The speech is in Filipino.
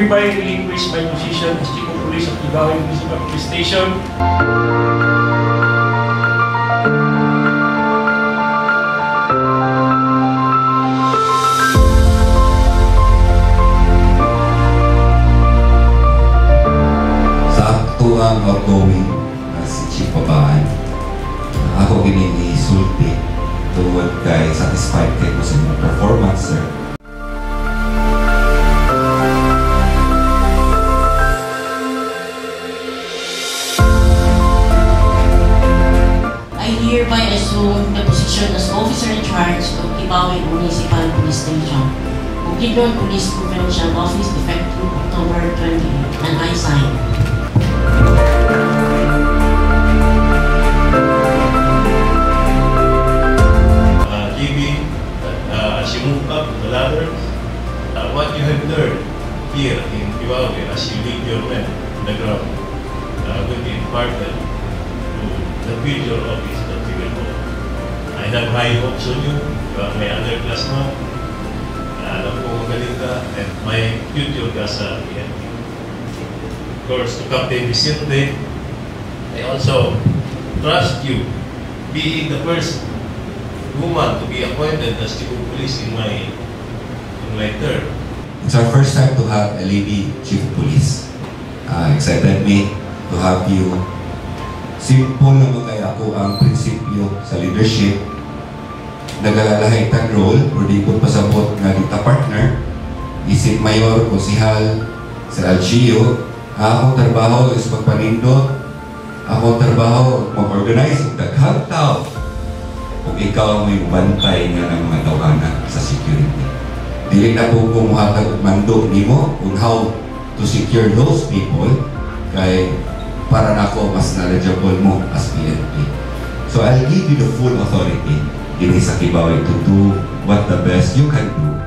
hereby relinquish my position as Chief of Police of Kibawe Municipal Police Station. Ang outgoing si Chief Babaan. Ako gini-isulti tungod kay satisfied kay ko sa mga performance, sir. I hereby assume the position as officer in charge of Kibawe Municipal Police Station, Bukidnon Police Provincial Office, effective October 28, and I sign. As you move up the ladder, what you have learned here in Kibawe as you lead your men on the ground will be imparted to the future office that you will hold. I have high hopes on you. You are my other class now. Alam ko magaling ka, and my future ka sa PNP. Of course, to Captain Vicente, I also trust you being the first woman to be appointed as Chief of Police in my term. It's our first time to have a lady Chief of Police. Excited me to have you. Simple naman kaya ako ang prinsipyo sa leadership. Nagalalahay tang role, o di ko pasabot nga dita partner, isip mayor, konsihal, sa LGU. Akong trabaho is pagpanindot. Akong trabaho mag-organize ng daghang tao. Kung ikaw ang may bantay nga ng mga tawanan sa security. Dili na po kumuhatag mando nimo kung how to secure those people kay para na ako mas knowledgeable mo as PNP. So I'll give you the full authority in sa Kibawe to do what the best you can do